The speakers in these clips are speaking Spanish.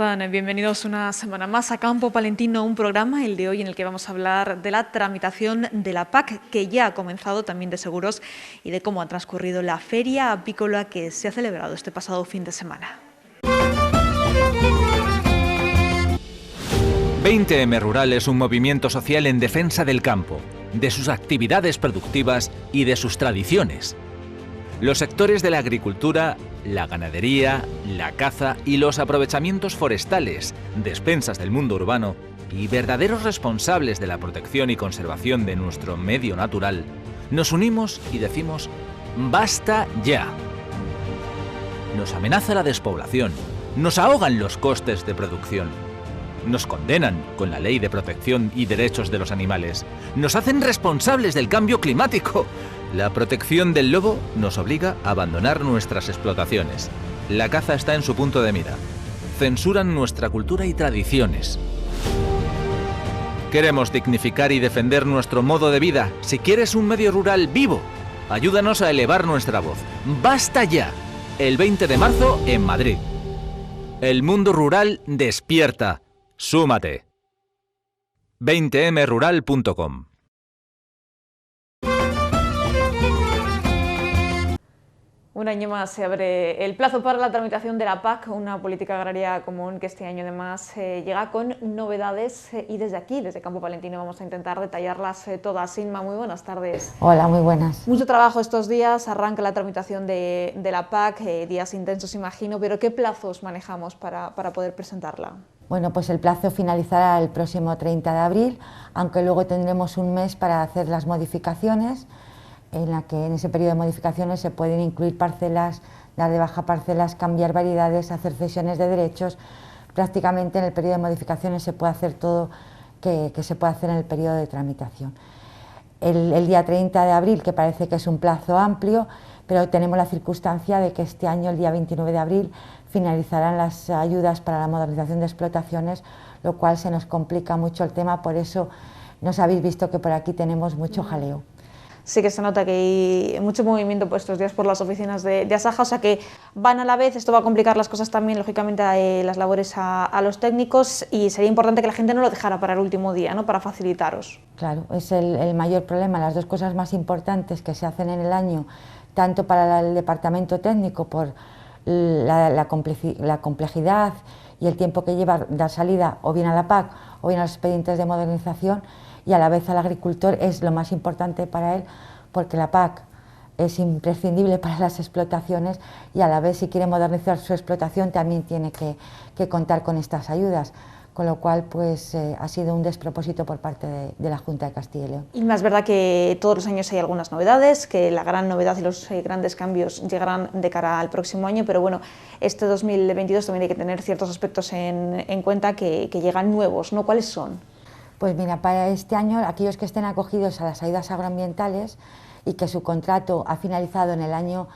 están? Bienvenidos una semana más a Campo Palentino, un programa, el de hoy, en el que vamos a hablar de la tramitación de la PAC, que ya ha comenzado, también de seguros, y de cómo ha transcurrido la feria apícola que se ha celebrado este pasado fin de semana. 20M Rural es un movimiento social en defensa del campo, de sus actividades productivas y de sus tradiciones. Los sectores de la agricultura, la ganadería, la caza y los aprovechamientos forestales, despensas del mundo urbano y verdaderos responsables de la protección y conservación de nuestro medio natural, nos unimos y decimos ¡basta ya! Nos amenaza la despoblación, nos ahogan los costes de producción, nos condenan con la Ley de Protección y Derechos de los Animales, nos hacen responsables del cambio climático. La protección del lobo nos obliga a abandonar nuestras explotaciones. La caza está en su punto de mira. Censuran nuestra cultura y tradiciones. Queremos dignificar y defender nuestro modo de vida. Si quieres un medio rural vivo, ayúdanos a elevar nuestra voz. ¡Basta ya! El 20 de marzo en Madrid. El mundo rural despierta. ¡Súmate! 20mrural.com. Un año más se abre el plazo para la tramitación de la PAC, una política agraria común que este año además llega con novedades y desde aquí, desde Campo Palentino, vamos a intentar detallarlas todas. Inma, muy buenas tardes. Hola, muy buenas. Mucho trabajo estos días, arranca la tramitación de la PAC, días intensos imagino, pero ¿qué plazos manejamos para poder presentarla? Bueno, pues el plazo finalizará el próximo 30 de abril, aunque luego tendremos un mes para hacer las modificaciones, en ese periodo de modificaciones se pueden incluir parcelas, dar de baja parcelas, cambiar variedades, hacer cesiones de derechos. Prácticamente en el periodo de modificaciones se puede hacer todo que se puede hacer en el periodo de tramitación. El día 30 de abril, que parece que es un plazo amplio, pero tenemos la circunstancia de que este año, el día 29 de abril, finalizarán las ayudas para la modernización de explotaciones, lo cual se nos complica mucho el tema, por eso nos habéis visto que por aquí tenemos mucho jaleo. Sí que se nota que hay mucho movimiento por estos días por las oficinas de Asaja, o sea que van a la vez. Esto va a complicar las cosas también, lógicamente, las labores a los técnicos, y sería importante que la gente no lo dejara para el último día, ¿no?, para facilitaros. Claro, es el mayor problema. Las dos cosas más importantes que se hacen en el año, tanto para el departamento técnico por la complejidad y el tiempo que lleva dar salida o bien a la PAC o bien a los expedientes de modernización, y a la vez al agricultor es lo más importante para él, porque la PAC es imprescindible para las explotaciones y a la vez, si quiere modernizar su explotación, también tiene que contar con estas ayudas, con lo cual pues ha sido un despropósito por parte de la Junta de Castilla y León. Y más verdad que todos los años hay algunas novedades, que la gran novedad y los grandes cambios llegarán de cara al próximo año, pero bueno, este 2022 también hay que tener ciertos aspectos en cuenta que llegan nuevos, ¿no? ¿Cuáles son? Pues mira, para este año, aquellos que estén acogidos a las ayudas agroambientales y que su contrato ha finalizado en el año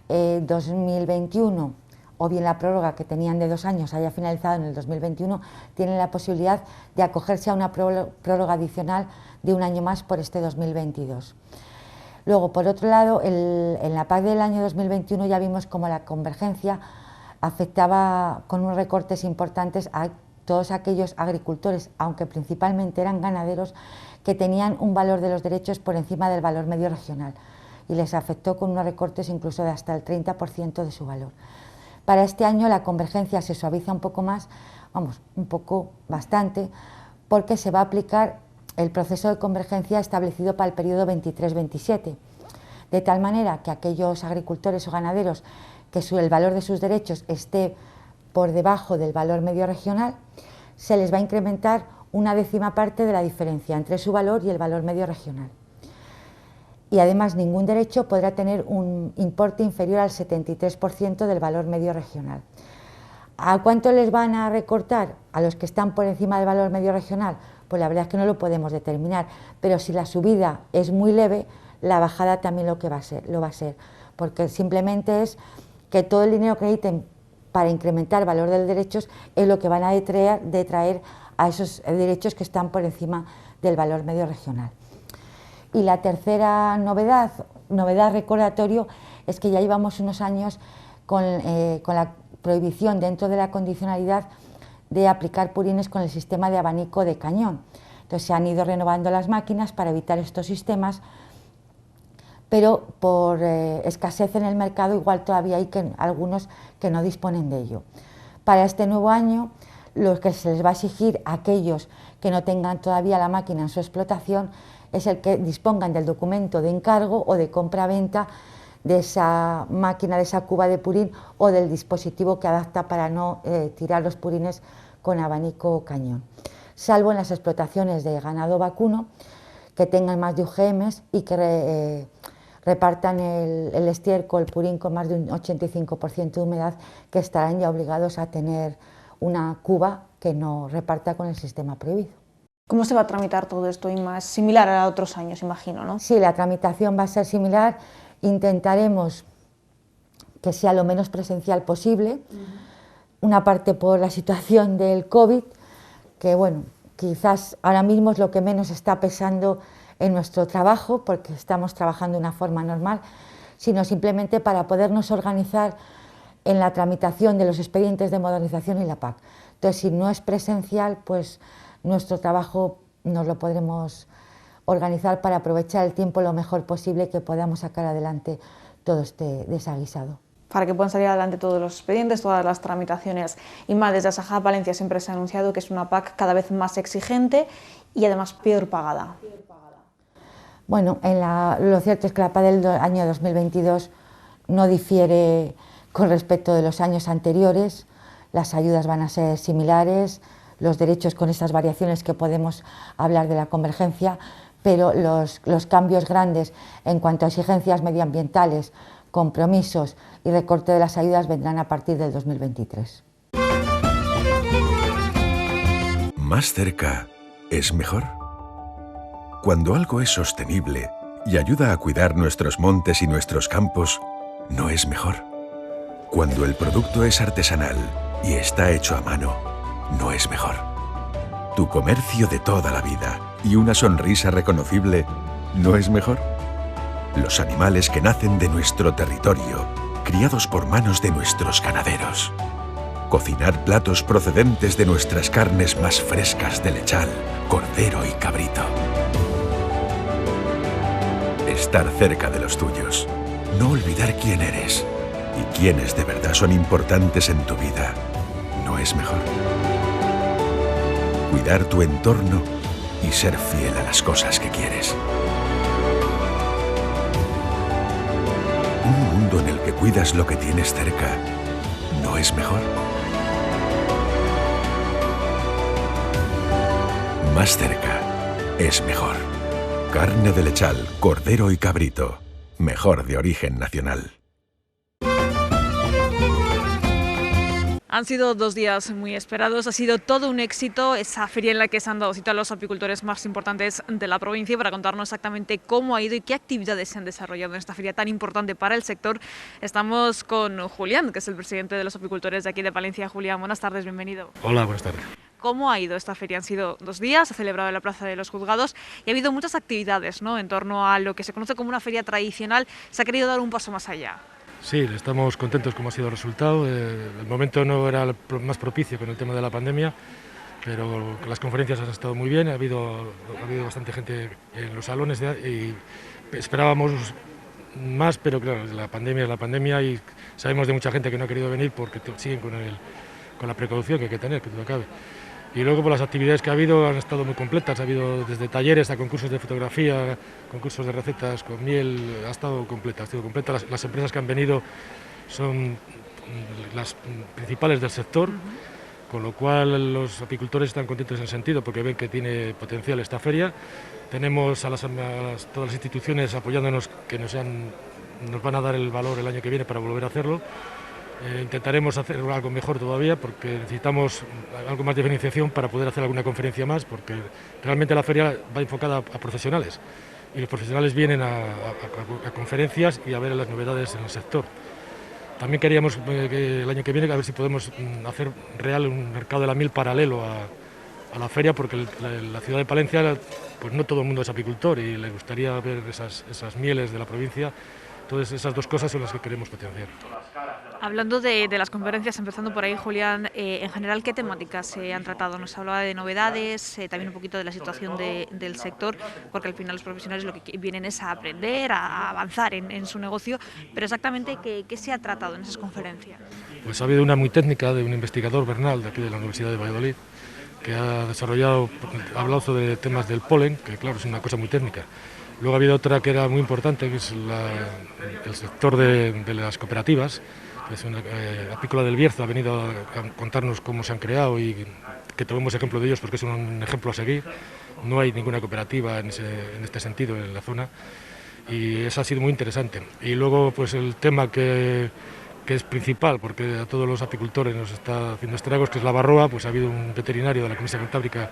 2021, o bien la prórroga que tenían de 2 años haya finalizado en el 2021, tienen la posibilidad de acogerse a una prórroga adicional de 1 año más por este 2022. Luego, por otro lado, en la PAC del año 2021 ya vimos cómo la convergencia afectaba con unos recortes importantes a todos aquellos agricultores, aunque principalmente eran ganaderos, que tenían un valor de los derechos por encima del valor medio regional, y les afectó con unos recortes incluso de hasta el 30% de su valor. Para este año la convergencia se suaviza un poco más, bastante, porque se va a aplicar el proceso de convergencia establecido para el periodo 23-27, de tal manera que aquellos agricultores o ganaderos que el valor de sus derechos esté por debajo del valor medio regional, se les va a incrementar 1/10 parte de la diferencia entre su valor y el valor medio regional. Y además ningún derecho podrá tener un importe inferior al 73% del valor medio regional. ¿A cuánto les van a recortar? A los que están por encima del valor medio regional, pues la verdad es que no lo podemos determinar, pero si la subida es muy leve, la bajada también lo va a ser, porque simplemente es que todo el dinero que necesiten para incrementar el valor de los derechos es lo que van a detraer a esos derechos que están por encima del valor medio regional. Y la tercera novedad recordatorio, es que ya llevamos unos años con la prohibición dentro de la condicionalidad de aplicar purines con el sistema de abanico de cañón. Entonces se han ido renovando las máquinas para evitar estos sistemas, pero por escasez en el mercado igual todavía hay algunos que no disponen de ello. Para este nuevo año, lo que se les va a exigir a aquellos que no tengan todavía la máquina en su explotación es el que dispongan del documento de encargo o de compra-venta de esa máquina, de esa cuba de purín o del dispositivo que adapta para no tirar los purines con abanico o cañón, salvo en las explotaciones de ganado vacuno que tengan más de UGMs y que repartan el estiércol, el purín con más de un 85% de humedad, que estarán ya obligados a tener una cuba que no reparta con el sistema prohibido. ¿Cómo se va a tramitar todo esto, Inma? Es similar a otros años, imagino, ¿no? Sí, la tramitación va a ser similar. Intentaremos que sea lo menos presencial posible, una parte por la situación del COVID, que bueno, quizás ahora mismo es lo que menos está pesando en nuestro trabajo, porque estamos trabajando de una forma normal, sino simplemente para podernos organizar en la tramitación de los expedientes de modernización y la PAC. Entonces, si no es presencial, pues nuestro trabajo nos lo podremos organizar para aprovechar el tiempo lo mejor posible, que podamos sacar adelante todo este desaguisado. Para que puedan salir adelante todos los expedientes, todas las tramitaciones. Inma, desde Asaja Palencia siempre se ha anunciado que es una PAC cada vez más exigente y además peor pagada. Bueno, lo cierto es que la PAC del año 2022 no difiere con respecto de los años anteriores. Las ayudas van a ser similares, los derechos con estas variaciones que podemos hablar de la convergencia, pero los cambios grandes en cuanto a exigencias medioambientales, compromisos y recorte de las ayudas vendrán a partir del 2023. Más cerca es mejor. Cuando algo es sostenible y ayuda a cuidar nuestros montes y nuestros campos, ¿no es mejor? Cuando el producto es artesanal y está hecho a mano, ¿no es mejor? Tu comercio de toda la vida y una sonrisa reconocible, ¿no es mejor? Los animales que nacen de nuestro territorio, criados por manos de nuestros ganaderos. Cocinar platos procedentes de nuestras carnes más frescas de lechal, cordero y cabrito. Estar cerca de los tuyos. No olvidar quién eres y quiénes de verdad son importantes en tu vida. ¿No es mejor? Cuidar tu entorno y ser fiel a las cosas que quieres. Un mundo en el que cuidas lo que tienes cerca, ¿no es mejor? Más cerca es mejor. Carne de lechal, cordero y cabrito. Mejor de origen nacional. Han sido 2 días muy esperados, ha sido todo un éxito esa feria en la que se han dado cita a los apicultores más importantes de la provincia. Para contarnos exactamente cómo ha ido y qué actividades se han desarrollado en esta feria tan importante para el sector, estamos con Julián, que es el presidente de los apicultores de aquí de Palencia. Julián, buenas tardes, bienvenido. Hola, buenas tardes. ¿Cómo ha ido esta feria? Han sido 2 días, se ha celebrado en la Plaza de los Juzgados y ha habido muchas actividades, ¿no?, en torno a lo que se conoce como una feria tradicional. Se ha querido dar un paso más allá. Sí, estamos contentos como ha sido el resultado. El momento no era el más propicio con el tema de la pandemia, pero las conferencias han estado muy bien, ha habido bastante gente en los salones y esperábamos más, pero claro, la pandemia es la pandemia y sabemos de mucha gente que no ha querido venir porque siguen con la precaución que hay que tener, que todo cabe. Y luego las actividades que ha habido han estado muy completas, ha habido desde talleres a concursos de fotografía, concursos de recetas con miel, ha estado completa. Las empresas que han venido son las principales del sector, con lo cual los apicultores están contentos en ese sentido porque ven que tiene potencial esta feria. Tenemos a todas las instituciones apoyándonos que nos van a dar el valor el año que viene para volver a hacerlo. Intentaremos hacer algo mejor todavía porque necesitamos algo más de diferenciación para poder hacer alguna conferencia más, porque realmente la feria va enfocada a profesionales y los profesionales vienen a conferencias y a ver las novedades en el sector. También queríamos que el año que viene a ver si podemos hacer real un mercado de la miel paralelo a la feria, porque la ciudad de Palencia, pues no todo el mundo es apicultor y le gustaría ver esas mieles de la provincia Entonces esas dos cosas son las que queremos potenciar. Hablando de las conferencias, empezando por ahí, Julián, en general, ¿qué temáticas se han tratado? Nos hablaba de novedades, también un poquito de la situación del sector, porque al final los profesionales lo que vienen es a aprender, a avanzar en su negocio, pero exactamente, ¿qué se ha tratado en esas conferencias? Pues ha habido una muy técnica de un investigador, Bernal, de aquí de la Universidad de Valladolid, que ha hablado sobre temas del polen, que claro, es una cosa muy técnica. Luego ha habido otra que era muy importante, que es el sector de las cooperativas. Es una apícola del Bierzo, ha venido a contarnos cómo se han creado y que tomemos ejemplo de ellos porque es un ejemplo a seguir. No hay ninguna cooperativa en este sentido en la zona y eso ha sido muy interesante. Y luego pues el tema que es principal, porque a todos los apicultores nos está haciendo estragos, que es la varroa, pues ha habido un veterinario de la Comisión Cantábrica,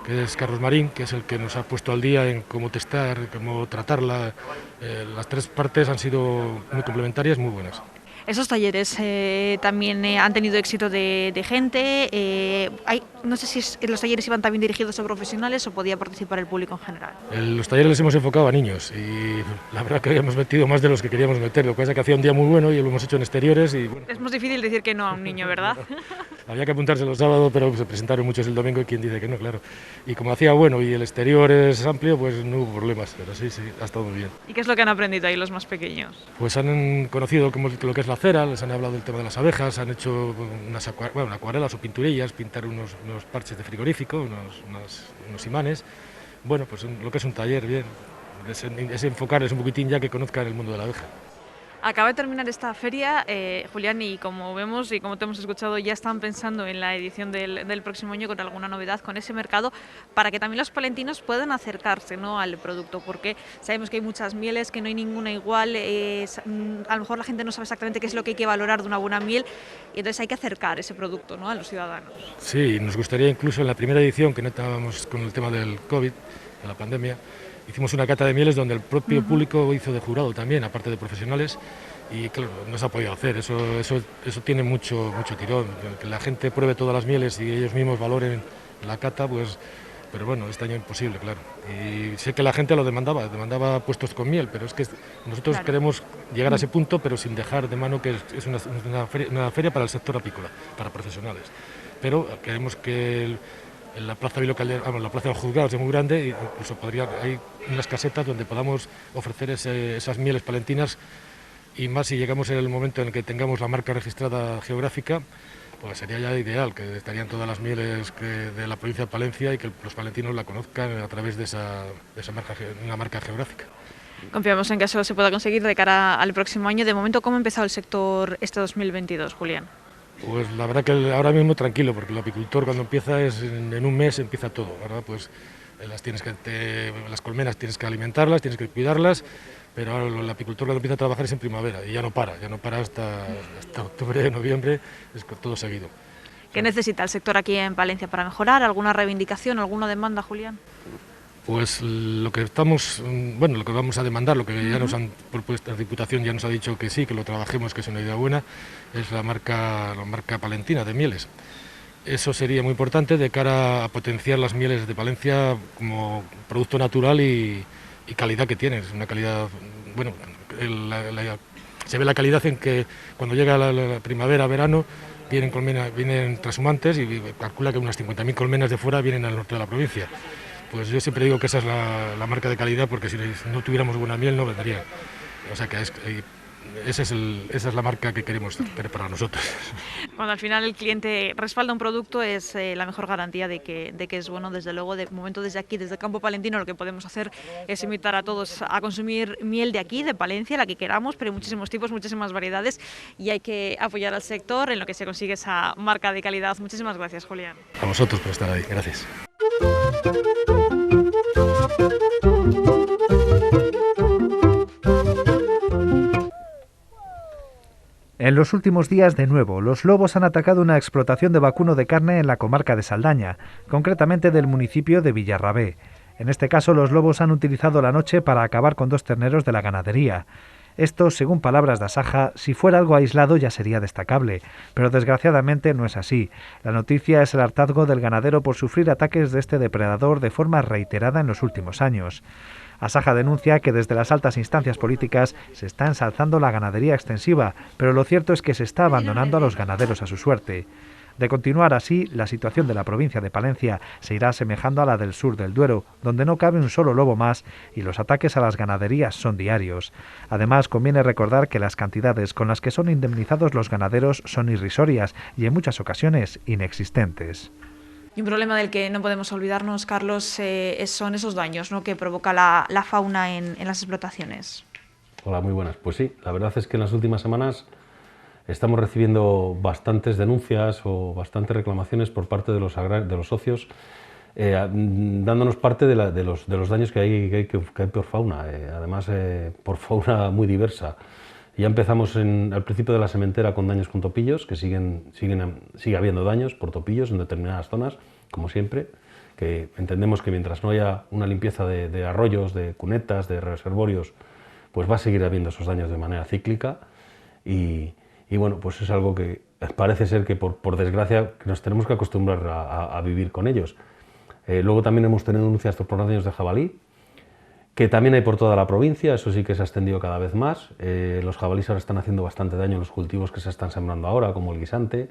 que es Carlos Marín, que es el que nos ha puesto al día en cómo testar, cómo tratarla. Las tres partes han sido muy complementarias, muy buenas. Esos talleres también han tenido éxito de gente. No sé si los talleres iban también dirigidos a profesionales o podía participar el público en general. Los talleres los hemos enfocado a niños y la verdad que habíamos metido más de los que queríamos meter. Lo que pasa es que hacía un día muy bueno y lo hemos hecho en exteriores. Y, bueno, es más difícil decir que no a un niño, ¿verdad? Había que apuntarse los sábados, pero se presentaron muchos el domingo y quien dice que no, claro. Y como hacía bueno y el exterior es amplio, pues no hubo problemas, pero sí, ha estado muy bien. ¿Y qué es lo que han aprendido ahí los más pequeños? Pues han conocido lo que es la cera, les han hablado del tema de las abejas, han hecho unas acuarelas o pinturillas, pintar unos parches de frigorífico, unos imanes. Bueno, pues lo que es un taller, bien, es enfocarles un poquitín ya que conozcan el mundo de la abeja. Acaba de terminar esta feria, Julián, y como vemos y como te hemos escuchado, ya están pensando en la edición del próximo año con alguna novedad, con ese mercado, para que también los palentinos puedan acercarse, ¿no?, al producto, porque sabemos que hay muchas mieles, que no hay ninguna igual, a lo mejor la gente no sabe exactamente qué es lo que hay que valorar de una buena miel, y entonces hay que acercar ese producto, ¿no?, a los ciudadanos. Sí, nos gustaría incluso en la primera edición, que no estábamos con el tema del COVID, de la pandemia, hicimos una cata de mieles donde el propio público hizo de jurado también, aparte de profesionales, y claro, no se ha podido hacer, eso tiene mucho tirón, que la gente pruebe todas las mieles y ellos mismos valoren la cata, pues, pero bueno, este año imposible, claro. Y sé que la gente lo demandaba puestos con miel, pero es que nosotros queremos llegar a ese punto, pero sin dejar de mano que es una feria para el sector apícola, para profesionales, pero queremos que en la plaza la plaza de los juzgados es muy grande y incluso hay unas casetas donde podamos ofrecer esas mieles palentinas, y más si llegamos en el momento en el que tengamos la marca registrada geográfica, pues sería ya ideal, que estarían todas las mieles de la provincia de Palencia y que los palentinos la conozcan a través de una marca geográfica. Confiamos en que eso se pueda conseguir de cara al próximo año. De momento, ¿cómo ha empezado el sector este 2022, Julián? Pues la verdad que ahora mismo tranquilo, porque el apicultor cuando empieza en un mes empieza todo, ¿verdad? Pues las colmenas tienes que alimentarlas, tienes que cuidarlas, pero ahora el apicultor cuando empieza a trabajar es en primavera y ya no para hasta octubre, noviembre, es todo seguido. ¿Qué necesita el sector aquí en Palencia para mejorar? ¿Alguna reivindicación, alguna demanda, Julián? Pues lo que vamos a demandar, lo que ya nos han propuesto, la Diputación ya nos ha dicho que sí, que lo trabajemos, que es una idea buena, es la marca palentina de mieles. Eso sería muy importante de cara a potenciar las mieles de Palencia como producto natural y calidad que tienen. Es una calidad, bueno, se ve la calidad en que cuando llega la primavera, verano, vienen trashumantes y calcula que unas 50.000 colmenas de fuera vienen al norte de la provincia. Pues yo siempre digo que esa es la marca de calidad, porque si no tuviéramos buena miel no vendría. O sea que esa es la marca que queremos tener para nosotros. Cuando al final el cliente respalda un producto es la mejor garantía de que es bueno. Desde luego, de momento desde aquí, desde el Campo Palentino, lo que podemos hacer es invitar a todos a consumir miel de aquí, de Palencia, la que queramos, pero hay muchísimos tipos, muchísimas variedades, y hay que apoyar al sector en lo que se consigue esa marca de calidad. Muchísimas gracias, Julián. A vosotros por estar ahí, gracias. En los últimos días, de nuevo, los lobos han atacado una explotación de vacuno de carne en la comarca de Saldaña, concretamente del municipio de Villarrabé. En este caso, los lobos han utilizado la noche para acabar con 2 terneros de la ganadería. Esto, según palabras de Asaja, si fuera algo aislado ya sería destacable, pero desgraciadamente no es así. La noticia es el hartazgo del ganadero por sufrir ataques de este depredador de forma reiterada en los últimos años. Asaja denuncia que desde las altas instancias políticas se está ensalzando la ganadería extensiva, pero lo cierto es que se está abandonando a los ganaderos a su suerte. De continuar así, la situación de la provincia de Palencia se irá asemejando a la del sur del Duero, donde no cabe un solo lobo más y los ataques a las ganaderías son diarios. Además, conviene recordar que las cantidades con las que son indemnizados los ganaderos son irrisorias y en muchas ocasiones inexistentes. Y un problema del que no podemos olvidarnos, Carlos, son esos daños, ¿no?, que provoca la fauna en las explotaciones. Hola, muy buenas. Pues sí, la verdad es que en las últimas semanas estamos recibiendo bastantes denuncias o bastantes reclamaciones por parte de los socios, dándonos parte de los daños que hay por fauna, además por fauna muy diversa. Ya empezamos al principio de la sementera con daños con topillos, que sigue habiendo daños por topillos en determinadas zonas, como siempre, que entendemos que mientras no haya una limpieza de arroyos, de cunetas, de reservorios, pues va a seguir habiendo esos daños de manera cíclica y bueno, pues es algo que parece ser que por desgracia nos tenemos que acostumbrar a vivir con ellos. Luego también hemos tenido denuncias por daños de jabalí, que también hay por toda la provincia, eso sí que se ha extendido cada vez más. Los jabalíes ahora están haciendo bastante daño en los cultivos que se están sembrando ahora, como el guisante.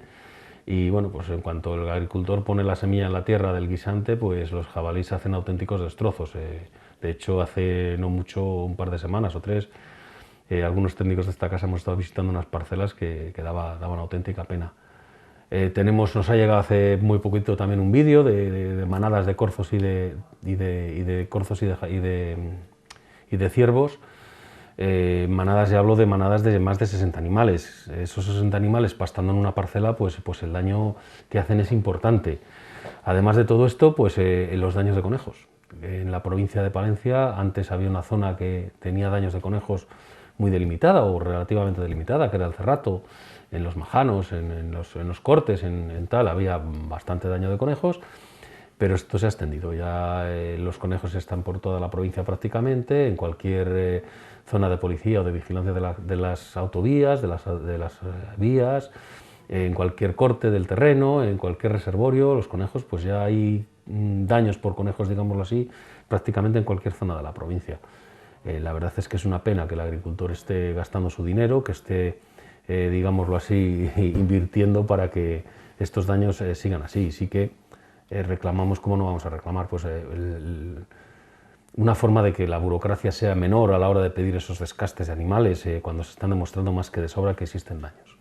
Y bueno, pues en cuanto el agricultor pone la semilla en la tierra del guisante, pues los jabalíes hacen auténticos destrozos. De hecho, hace no mucho, un par de semanas o 3, algunos técnicos de esta casa hemos estado visitando unas parcelas que daban auténtica pena. Nos ha llegado hace muy poquito también un vídeo de manadas de corzos y de ciervos. Manadas, ya hablo de manadas de más de 60 animales. Esos 60 animales pastando en una parcela, pues el daño que hacen es importante. Además de todo esto, pues los daños de conejos. En la provincia de Palencia antes había una zona que tenía daños de conejos muy delimitada o relativamente delimitada, que era el Cerrato, en los Majanos, en los Cortes, en tal, había bastante daño de conejos, pero esto se ha extendido. Ya los conejos están por toda la provincia prácticamente, en cualquier zona de policía o de vigilancia de las autovías, de las vías, en cualquier corte del terreno, en cualquier reservorio, los conejos, pues ya hay daños por conejos, digámoslo así, prácticamente en cualquier zona de la provincia. La verdad es que es una pena que el agricultor esté gastando su dinero, que esté, digámoslo así, invirtiendo para que estos daños sigan así. Sí que reclamamos, ¿cómo no vamos a reclamar? Pues una forma de que la burocracia sea menor a la hora de pedir esos descastes de animales, cuando se están demostrando más que de sobra que existen daños.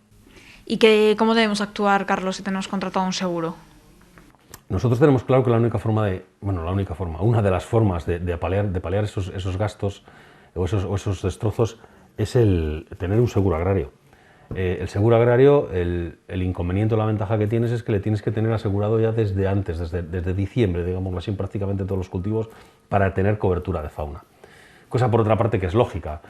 ¿Y cómo debemos actuar, Carlos, si tenemos contratado un seguro? Nosotros tenemos claro que una de las formas de paliar esos gastos o esos destrozos es el tener un seguro agrario. El seguro agrario, el inconveniente o la ventaja que tienes es que le tienes que tener asegurado ya desde antes, desde diciembre, digamos así, prácticamente todos los cultivos, para tener cobertura de fauna. Cosa por otra parte que es lógica.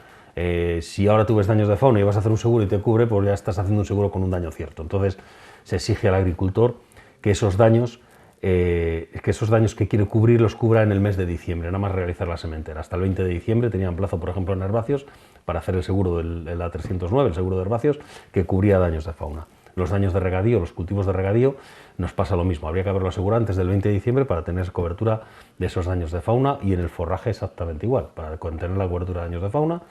Si ahora tú ves daños de fauna y vas a hacer un seguro y te cubre, pues ya estás haciendo un seguro con un daño cierto. Entonces se exige al agricultor que esos daños que quiere cubrir los cubra en el mes de diciembre, nada más realizar la sementera. Hasta el 20 de diciembre tenían plazo, por ejemplo, en herbáceos, para hacer el seguro del A309, el seguro de herbáceos, que cubría daños de fauna. Los daños de regadío, los cultivos de regadío, nos pasa lo mismo. Habría que haberlo asegurado antes del 20 de diciembre para tener cobertura de esos daños de fauna, y en el forraje exactamente igual, para tener la cobertura de daños de fauna,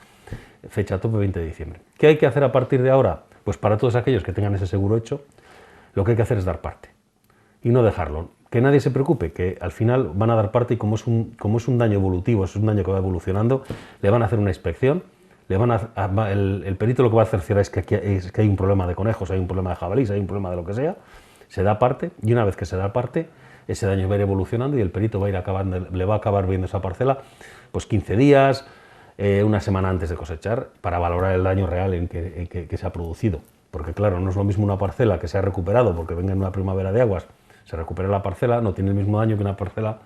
fecha tope 20 de diciembre. ¿Qué hay que hacer a partir de ahora? Pues para todos aquellos que tengan ese seguro hecho, lo que hay que hacer es dar parte y no dejarlo. Que nadie se preocupe, que al final van a dar parte, y como es un daño evolutivo, es un daño que va evolucionando, le van a hacer una inspección, el perito lo que va a cerciorar es que hay un problema de conejos, hay un problema de jabalíes, hay un problema de lo que sea, se da parte, y una vez que se da parte, ese daño va a ir evolucionando y el perito le va a acabar viendo esa parcela pues 15 días, una semana antes de cosechar, para valorar el daño real en que se ha producido. Porque claro, no es lo mismo una parcela que se ha recuperado porque venga en una primavera de aguas, se recupera la parcela, no tiene el mismo daño que una parcela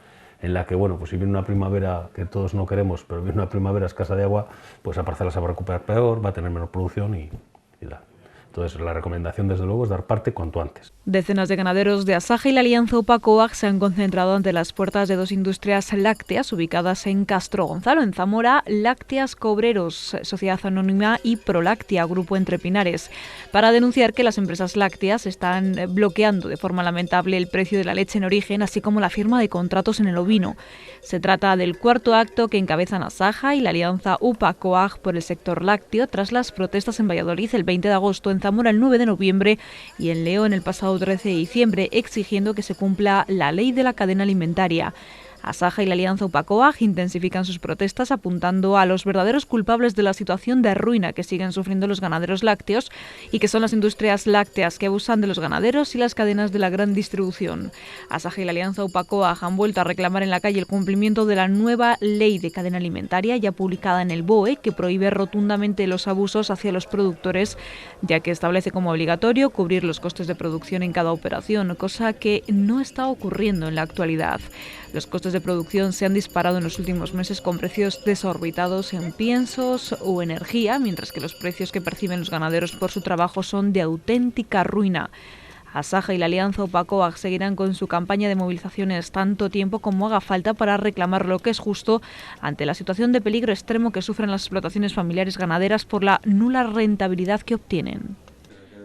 en la que, bueno, pues si viene una primavera que todos no queremos, pero viene una primavera escasa de agua, pues la parcela se va a recuperar peor, va a tener menos producción y tal. Entonces, la recomendación, desde luego, es dar parte cuanto antes. Decenas de ganaderos de Asaja y la Alianza UPA-COAG se han concentrado ante las puertas de dos industrias lácteas ubicadas en Castro Gonzalo, en Zamora, Lácteas Cobreros, Sociedad Anónima, y Proláctea, Grupo Entre Pinares, para denunciar que las empresas lácteas están bloqueando de forma lamentable el precio de la leche en origen, así como la firma de contratos en el ovino. Se trata del cuarto acto que encabezan Asaja y la Alianza UPA-COAG por el sector lácteo tras las protestas en Valladolid el 20 de agosto, en Zamora el 9 de noviembre y en León el pasado 13 de diciembre, exigiendo que se cumpla la ley de la cadena alimentaria. Asaja y la Alianza UPA-COAG intensifican sus protestas apuntando a los verdaderos culpables de la situación de ruina que siguen sufriendo los ganaderos lácteos y que son las industrias lácteas que abusan de los ganaderos y las cadenas de la gran distribución. Asaja y la Alianza UPA-COAG han vuelto a reclamar en la calle el cumplimiento de la nueva ley de cadena alimentaria ya publicada en el BOE, que prohíbe rotundamente los abusos hacia los productores, ya que establece como obligatorio cubrir los costes de producción en cada operación, cosa que no está ocurriendo en la actualidad. Los costes de producción se han disparado en los últimos meses con precios desorbitados en piensos o energía, mientras que los precios que perciben los ganaderos por su trabajo son de auténtica ruina. Asaja y la Alianza UPA-COAG seguirán con su campaña de movilizaciones tanto tiempo como haga falta para reclamar lo que es justo ante la situación de peligro extremo que sufren las explotaciones familiares ganaderas por la nula rentabilidad que obtienen.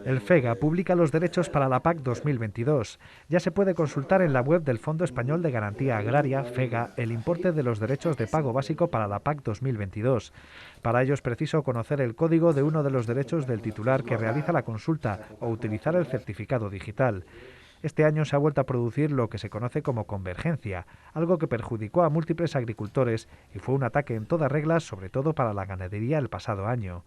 El FEGA publica los derechos para la PAC 2022. Ya se puede consultar en la web del Fondo Español de Garantía Agraria, FEGA, el importe de los derechos de pago básico para la PAC 2022. Para ello es preciso conocer el código de uno de los derechos del titular que realiza la consulta o utilizar el certificado digital. Este año se ha vuelto a producir lo que se conoce como convergencia, algo que perjudicó a múltiples agricultores y fue un ataque en toda regla, sobre todo para la ganadería el pasado año.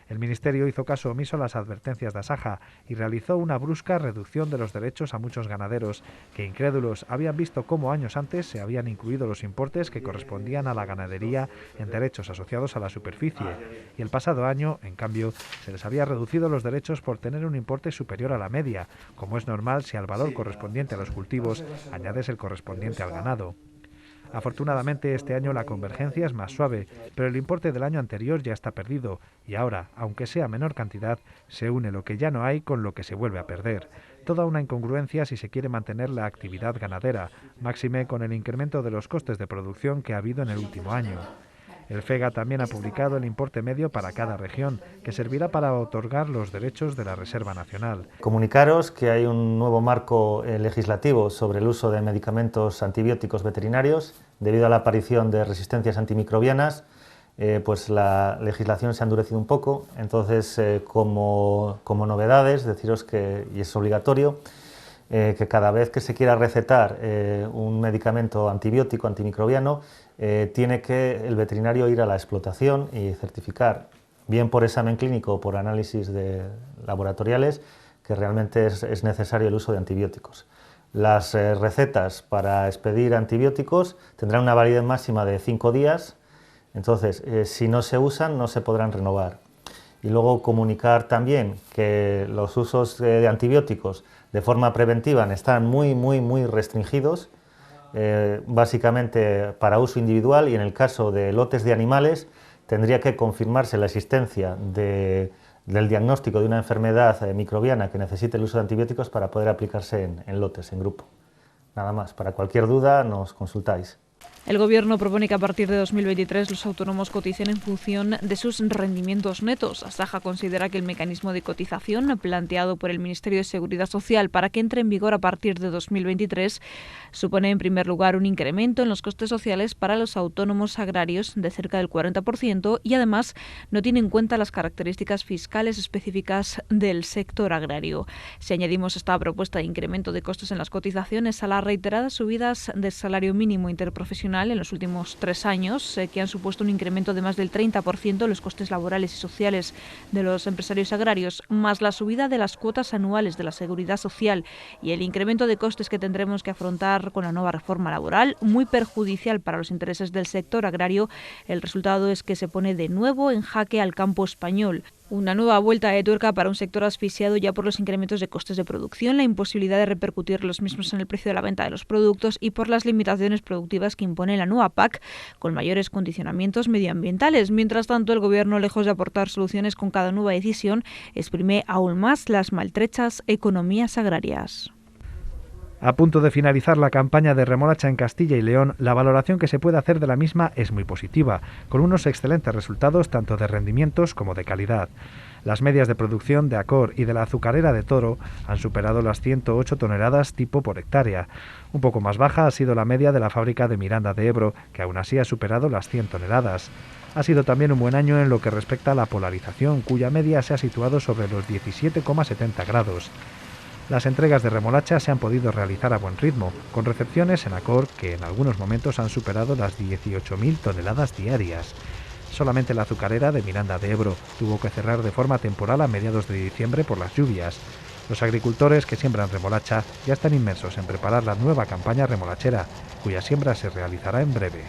El Ministerio hizo caso omiso a las advertencias de Asaja y realizó una brusca reducción de los derechos a muchos ganaderos que, incrédulos, habían visto cómo años antes se habían incluido los importes que correspondían a la ganadería en derechos asociados a la superficie, y el pasado año, en cambio, se les había reducido los derechos por tener un importe superior a la media, como es normal si al valor correspondiente a los cultivos añades el correspondiente al ganado. Afortunadamente, este año la convergencia es más suave, pero el importe del año anterior ya está perdido y ahora, aunque sea menor cantidad, se une lo que ya no hay con lo que se vuelve a perder. Toda una incongruencia si se quiere mantener la actividad ganadera, máxime con el incremento de los costes de producción que ha habido en el último año. El FEGA también ha publicado el importe medio para cada región, que servirá para otorgar los derechos de la Reserva Nacional. Comunicaros que hay un nuevo marco legislativo sobre el uso de medicamentos antibióticos veterinarios. Debido a la aparición de resistencias antimicrobianas, pues la legislación se ha endurecido un poco. Entonces, como novedades, deciros que, y es obligatorio, que cada vez que se quiera recetar un medicamento antibiótico, antimicrobiano, tiene que el veterinario ir a la explotación y certificar, bien por examen clínico o por análisis laboratoriales, que realmente es necesario el uso de antibióticos. Las recetas para expedir antibióticos tendrán una validez máxima de 5 días, entonces si no se usan no se podrán renovar. Y luego comunicar también que los usos de antibióticos de forma preventiva están muy restringidos, básicamente para uso individual, y en el caso de lotes de animales tendría que confirmarse la existencia del diagnóstico de una enfermedad microbiana que necesite el uso de antibióticos para poder aplicarse en lotes, en grupo. Nada más, para cualquier duda nos consultáis. El Gobierno propone que a partir de 2023 los autónomos coticen en función de sus rendimientos netos. Asaja considera que el mecanismo de cotización planteado por el Ministerio de Seguridad Social para que entre en vigor a partir de 2023 supone en primer lugar un incremento en los costes sociales para los autónomos agrarios de cerca del 40% y además no tiene en cuenta las características fiscales específicas del sector agrario. Si añadimos esta propuesta de incremento de costes en las cotizaciones a las reiteradas subidas del salario mínimo interprofesional en los últimos 3 años, que han supuesto un incremento de más del 30% en los costes laborales y sociales de los empresarios agrarios, más la subida de las cuotas anuales de la Seguridad Social y el incremento de costes que tendremos que afrontar con la nueva reforma laboral, muy perjudicial para los intereses del sector agrario, el resultado es que se pone de nuevo en jaque al campo español. Una nueva vuelta de tuerca para un sector asfixiado ya por los incrementos de costes de producción, la imposibilidad de repercutir los mismos en el precio de la venta de los productos y por las limitaciones productivas que impone la nueva PAC, con mayores condicionamientos medioambientales. Mientras tanto, el Gobierno, lejos de aportar soluciones con cada nueva decisión, exprime aún más las maltrechas economías agrarias. A punto de finalizar la campaña de remolacha en Castilla y León, la valoración que se puede hacer de la misma es muy positiva, con unos excelentes resultados tanto de rendimientos como de calidad. Las medias de producción de Acor y de la azucarera de Toro han superado las 108 toneladas tipo por hectárea. Un poco más baja ha sido la media de la fábrica de Miranda de Ebro, que aún así ha superado las 100 toneladas. Ha sido también un buen año en lo que respecta a la polarización, cuya media se ha situado sobre los 17,70 grados. Las entregas de remolacha se han podido realizar a buen ritmo, con recepciones en Acor que en algunos momentos han superado las 18.000 toneladas diarias. Solamente la azucarera de Miranda de Ebro tuvo que cerrar de forma temporal a mediados de diciembre por las lluvias. Los agricultores que siembran remolacha ya están inmersos en preparar la nueva campaña remolachera, cuya siembra se realizará en breve.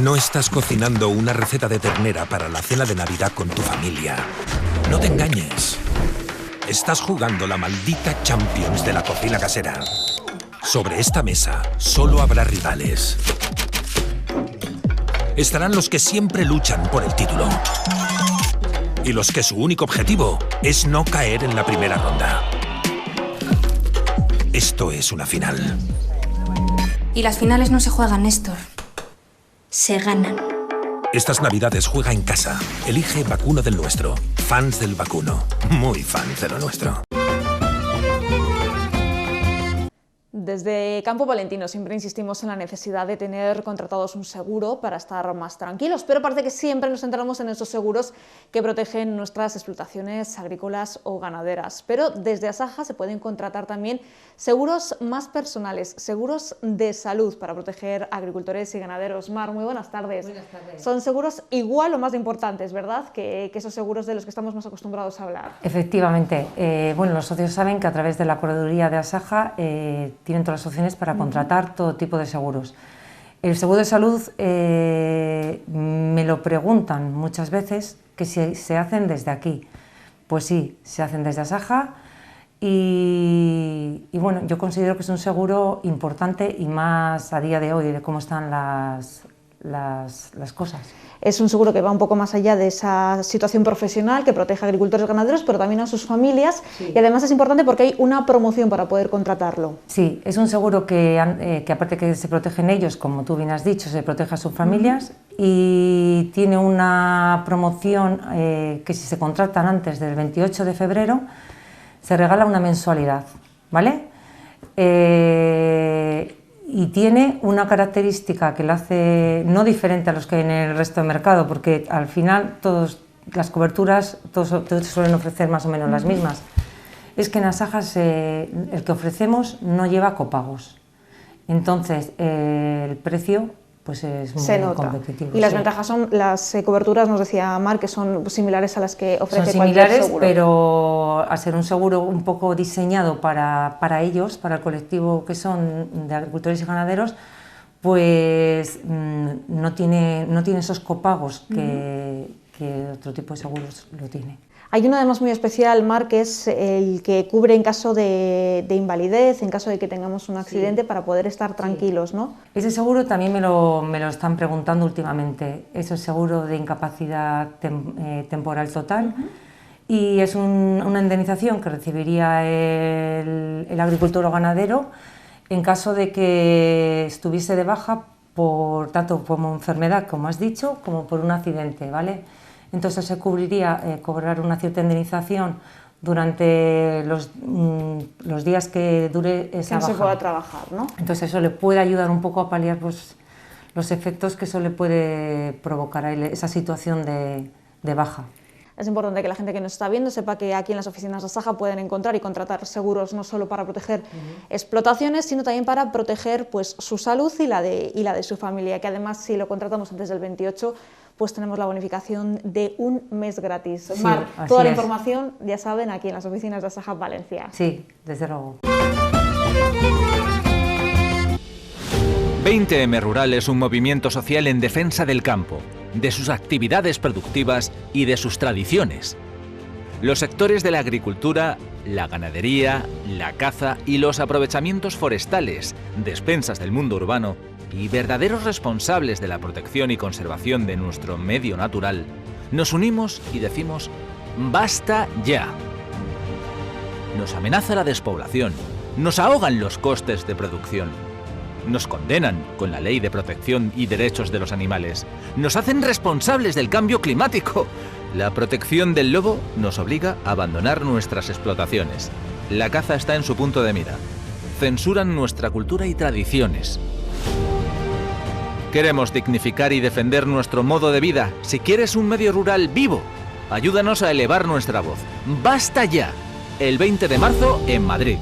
No estás cocinando una receta de ternera para la cena de Navidad con tu familia. No te engañes. Estás jugando la maldita Champions de la cocina casera. Sobre esta mesa solo habrá rivales. Estarán los que siempre luchan por el título. Y los que su único objetivo es no caer en la primera ronda. Esto es una final. Y las finales no se juegan, Néstor. Se ganan. Estas Navidades juega en casa. Elige Vacuno del Nuestro. Fans del vacuno. Muy fans de lo nuestro. Desde Campo Palentino siempre insistimos en la necesidad de tener contratados un seguro para estar más tranquilos, pero parece que siempre nos centramos en esos seguros que protegen nuestras explotaciones agrícolas o ganaderas. Pero desde Asaja se pueden contratar también seguros más personales, seguros de salud para proteger agricultores y ganaderos. Mar, muy buenas tardes. Buenas tardes. Son seguros igual o más importantes, ¿verdad?, que esos seguros de los que estamos más acostumbrados a hablar. Efectivamente. Bueno, los socios saben que a través de la correduría de Asaja tienen todas las opciones para contratar todo tipo de seguros. El seguro de salud me lo preguntan muchas veces que si se hacen desde aquí. Pues sí, se hacen desde Asaja y bueno, yo considero que es un seguro importante y más a día de hoy de cómo están las cosas. Es un seguro que va un poco más allá de esa situación profesional que protege a agricultores y ganaderos, pero también a sus familias. Sí. Y además es importante porque hay una promoción para poder contratarlo. Sí, es un seguro que aparte que se protegen ellos, como tú bien has dicho, se protege a sus familias y tiene una promoción que si se contratan antes del 28 de febrero se regala una mensualidad, ¿vale? Y tiene una característica que la hace no diferente a los que hay en el resto del mercado, porque al final todas las coberturas todos suelen ofrecer más o menos las mismas. Es que en Asaja el que ofrecemos no lleva copagos, entonces el precio pues es muy competitivo. Y las ventajas son las coberturas, nos decía Mar, que son similares a las que ofrece son cualquier similares, seguro. Pero al ser un seguro un poco diseñado para ellos, para el colectivo que son de agricultores y ganaderos, pues no tiene esos copagos que otro tipo de seguros lo tiene. Hay uno además muy especial, Mar, que es el que cubre en caso de invalidez, en caso de que tengamos un accidente, sí, para poder estar tranquilos, ¿no? Ese seguro también me lo están preguntando últimamente. Es el seguro de incapacidad temporal total y es una indemnización que recibiría el agricultor o ganadero en caso de que estuviese de baja tanto como enfermedad, como has dicho, como por un accidente, ¿vale? Entonces se cubriría cobrar una cierta indemnización durante los días que dure esa baja. Que no se pueda trabajar, ¿no? Entonces eso le puede ayudar un poco a paliar pues, los efectos que eso le puede provocar a él, esa situación de baja. Es importante que la gente que nos está viendo sepa que aquí en las oficinas de Asaja pueden encontrar y contratar seguros no solo para proteger explotaciones, sino también para proteger pues, su salud y la de su familia, que además si lo contratamos antes del 28, pues tenemos la bonificación de un mes gratis. Sí, Mar, toda la es. información, ya saben, aquí en las oficinas de Asaja Valencia. Sí, desde luego. 20M Rural es un movimiento social en defensa del campo, de sus actividades productivas y de sus tradiciones. Los sectores de la agricultura, la ganadería, la caza y los aprovechamientos forestales, despensas del mundo urbano y verdaderos responsables de la protección y conservación de nuestro medio natural, nos unimos y decimos ¡basta ya! Nos amenaza la despoblación, nos ahogan los costes de producción, nos condenan con la Ley de Protección y Derechos de los Animales, nos hacen responsables del cambio climático. La protección del lobo nos obliga a abandonar nuestras explotaciones. La caza está en su punto de mira. Censuran nuestra cultura y tradiciones. Queremos dignificar y defender nuestro modo de vida. Si quieres un medio rural vivo, ayúdanos a elevar nuestra voz. ¡Basta ya! El 20 de marzo en Madrid.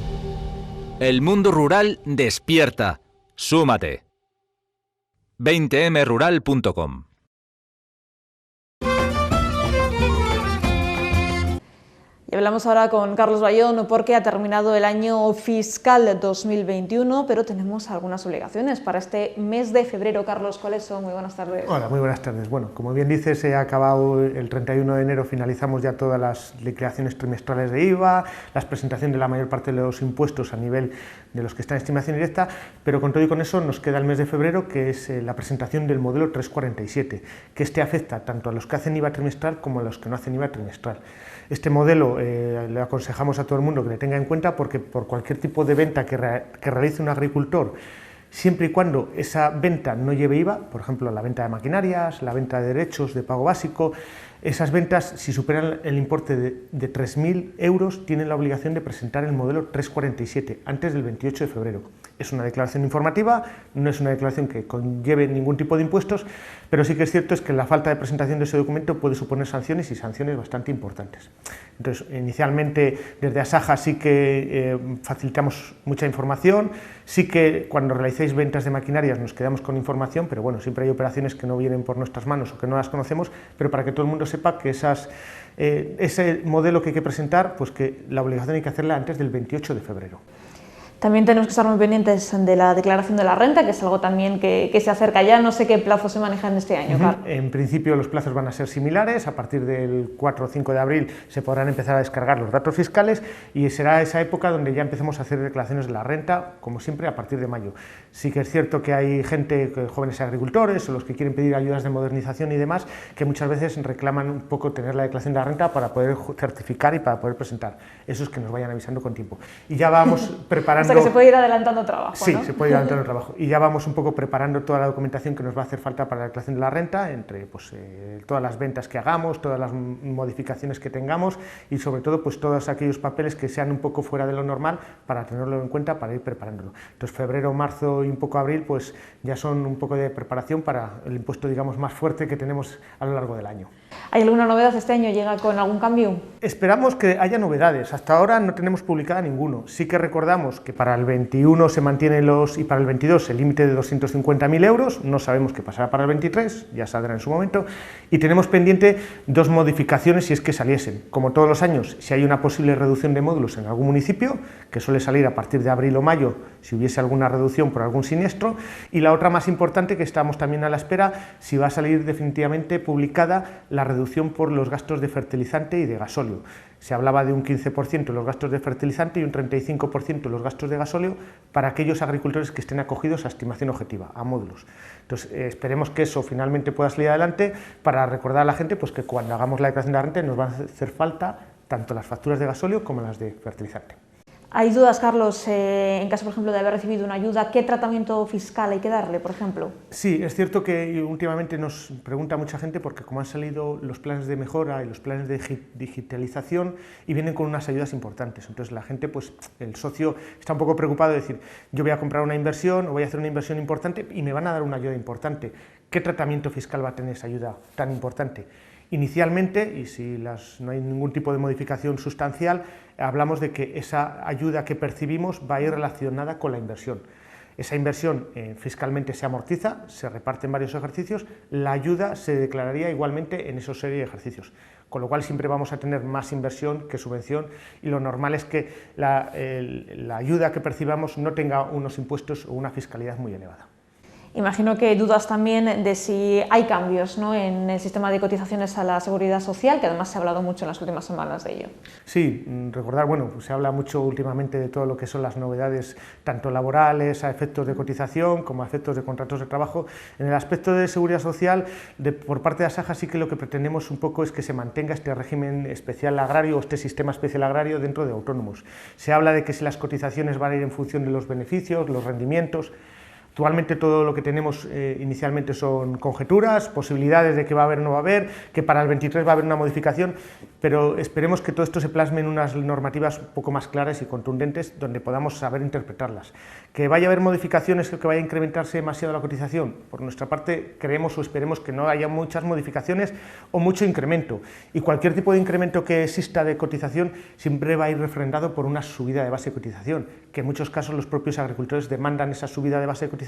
El mundo rural despierta. ¡Súmate! 20mrural.com. Y hablamos ahora con Carlos Bayón porque ha terminado el año fiscal 2021, pero tenemos algunas obligaciones para este mes de febrero. Carlos, ¿cuáles son? Muy buenas tardes. Hola, muy buenas tardes. Bueno, como bien dices, se ha acabado el 31 de enero, finalizamos ya todas las liquidaciones trimestrales de IVA, las presentaciones de la mayor parte de los impuestos a nivel de los que están en estimación directa, pero con todo y con eso nos queda el mes de febrero, que es la presentación del modelo 347, que este afecta tanto a los que hacen IVA trimestral como a los que no hacen IVA trimestral. Este modelo le aconsejamos a todo el mundo que le tenga en cuenta porque por cualquier tipo de venta que realice un agricultor, siempre y cuando esa venta no lleve IVA, por ejemplo la venta de maquinarias, la venta de derechos de pago básico, esas ventas, si superan el importe de 3.000 euros, tienen la obligación de presentar el modelo 347 antes del 28 de febrero. Es una declaración informativa, no es una declaración que conlleve ningún tipo de impuestos, pero sí que es cierto es que la falta de presentación de ese documento puede suponer sanciones y sanciones bastante importantes. Entonces, inicialmente desde Asaja sí que facilitamos mucha información, sí que cuando realicéis ventas de maquinarias nos quedamos con información, pero bueno, siempre hay operaciones que no vienen por nuestras manos o que no las conocemos, pero para que todo el mundo sepa que ese modelo que hay que presentar, pues que la obligación hay que hacerla antes del 28 de febrero. También tenemos que estar muy pendientes de la declaración de la renta, que es algo también que se acerca ya. No sé qué plazos se manejan este año, Carlos. En principio los plazos van a ser similares. A partir del 4 o 5 de abril se podrán empezar a descargar los datos fiscales y será esa época donde ya empecemos a hacer declaraciones de la renta, como siempre, a partir de mayo. Sí que es cierto que hay gente, jóvenes agricultores o los que quieren pedir ayudas de modernización y demás, que muchas veces reclaman un poco tener la declaración de la renta para poder certificar y para poder presentar. Eso es que nos vayan avisando con tiempo. Y ya vamos preparando... Que se puede ir adelantando trabajo, sí, ¿no? Se puede ir adelantando trabajo. Y ya vamos un poco preparando toda la documentación que nos va a hacer falta para la declaración de la renta, entre pues, todas las ventas que hagamos, todas las modificaciones que tengamos y sobre todo pues, todos aquellos papeles que sean un poco fuera de lo normal para tenerlo en cuenta, para ir preparándolo. Entonces febrero, marzo y un poco abril pues, ya son un poco de preparación para el impuesto digamos, más fuerte que tenemos a lo largo del año. ¿Hay alguna novedad este año? ¿Llega con algún cambio? Esperamos que haya novedades. Hasta ahora no tenemos publicada ninguno. Sí que recordamos que para el 21 se mantienen y para el 22 el límite de 250.000 euros. No sabemos qué pasará para el 23, ya saldrá en su momento. Y tenemos pendiente dos modificaciones si es que saliesen. Como todos los años, si hay una posible reducción de módulos en algún municipio, que suele salir a partir de abril o mayo, si hubiese alguna reducción por algún siniestro. Y la otra más importante, que estamos también a la espera, si va a salir definitivamente publicada la reducción por los gastos de fertilizante y de gasóleo. Se hablaba de un 15% los gastos de fertilizante y un 35% los gastos de gasóleo para aquellos agricultores que estén acogidos a estimación objetiva, a módulos. Entonces, esperemos que eso finalmente pueda salir adelante para recordar a la gente pues, que cuando hagamos la declaración de la renta nos van a hacer falta tanto las facturas de gasóleo como las de fertilizante. Hay dudas, Carlos, en caso, por ejemplo, de haber recibido una ayuda, ¿qué tratamiento fiscal hay que darle, por ejemplo? Sí, es cierto que últimamente nos pregunta mucha gente porque como han salido los planes de mejora y los planes de digitalización y vienen con unas ayudas importantes, entonces la gente, pues el socio está un poco preocupado de decir, yo voy a comprar una inversión o voy a hacer una inversión importante y me van a dar una ayuda importante. ¿Qué tratamiento fiscal va a tener esa ayuda tan importante? Inicialmente, y si no hay ningún tipo de modificación sustancial, hablamos de que esa ayuda que percibimos va a ir relacionada con la inversión. Esa inversión fiscalmente se amortiza, se reparte en varios ejercicios, la ayuda se declararía igualmente en esos serie de ejercicios, con lo cual siempre vamos a tener más inversión que subvención y lo normal es que la ayuda que percibamos no tenga unos impuestos o una fiscalidad muy elevada. Imagino que dudas también de si hay cambios, ¿no?, en el sistema de cotizaciones a la Seguridad Social, que además se ha hablado mucho en las últimas semanas de ello. Sí, recordar, bueno, pues se habla mucho últimamente de todo lo que son las novedades, tanto laborales, a efectos de cotización, como a efectos de contratos de trabajo. En el aspecto de Seguridad Social, por parte de Asaja sí que lo que pretendemos un poco es que se mantenga este régimen especial agrario o este sistema especial agrario dentro de autónomos. Se habla de que si las cotizaciones van a ir en función de los beneficios, los rendimientos. Actualmente todo lo que tenemos inicialmente son conjeturas, posibilidades de que va a haber o no va a haber, que para el 23 va a haber una modificación, pero esperemos que todo esto se plasme en unas normativas un poco más claras y contundentes donde podamos saber interpretarlas. Que vaya a haber modificaciones, que vaya a incrementarse demasiado la cotización, por nuestra parte creemos o esperemos que no haya muchas modificaciones o mucho incremento, y cualquier tipo de incremento que exista de cotización siempre va a ir refrendado por una subida de base de cotización, que en muchos casos los propios agricultores demandan esa subida de base de cotización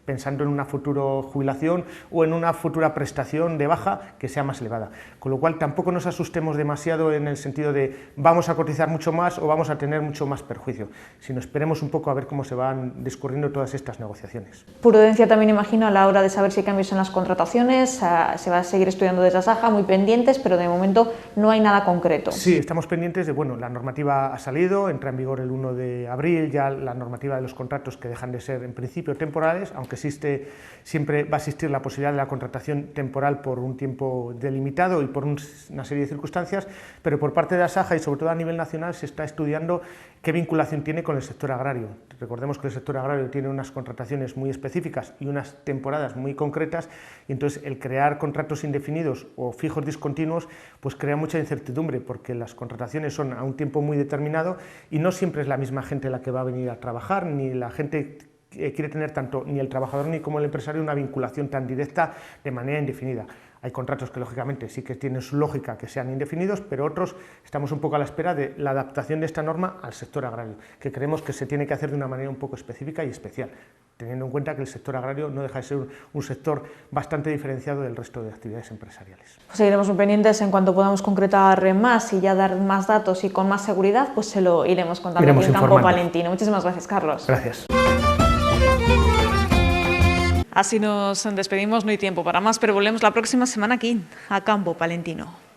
pensando en una futura jubilación o en una futura prestación de baja que sea más elevada. Con lo cual tampoco nos asustemos demasiado en el sentido de vamos a cotizar mucho más o vamos a tener mucho más perjuicio, sino esperemos un poco a ver cómo se van discurriendo todas estas negociaciones. Prudencia también, imagino, a la hora de saber si hay cambios en las contrataciones, se va a seguir estudiando desde Asaja, muy pendientes, pero de momento no hay nada concreto. Sí, estamos pendientes de, bueno, la normativa ha salido, entra en vigor el 1 de abril, ya la normativa de los contratos que dejan de ser en principio temporales, aunque siempre va a existir la posibilidad de la contratación temporal por un tiempo delimitado y por una serie de circunstancias, pero por parte de Asaja y sobre todo a nivel nacional se está estudiando qué vinculación tiene con el sector agrario. Recordemos que el sector agrario tiene unas contrataciones muy específicas y unas temporadas muy concretas, y entonces el crear contratos indefinidos o fijos discontinuos pues crea mucha incertidumbre, porque las contrataciones son a un tiempo muy determinado y no siempre es la misma gente la que va a venir a trabajar, ni la gente quiere tener tanto ni el trabajador ni como el empresario una vinculación tan directa de manera indefinida. Hay contratos que lógicamente sí que tienen su lógica que sean indefinidos, pero otros estamos un poco a la espera de la adaptación de esta norma al sector agrario, que creemos que se tiene que hacer de una manera un poco específica y especial, teniendo en cuenta que el sector agrario no deja de ser un sector bastante diferenciado del resto de actividades empresariales. Pues seguiremos muy pendientes en cuanto podamos concretar más y ya dar más datos y con más seguridad, pues se lo iremos contando aquí en Campo Palentino. Muchísimas gracias, Carlos. Gracias. Así nos despedimos, no hay tiempo para más, pero volvemos la próxima semana aquí, a Campo Palentino.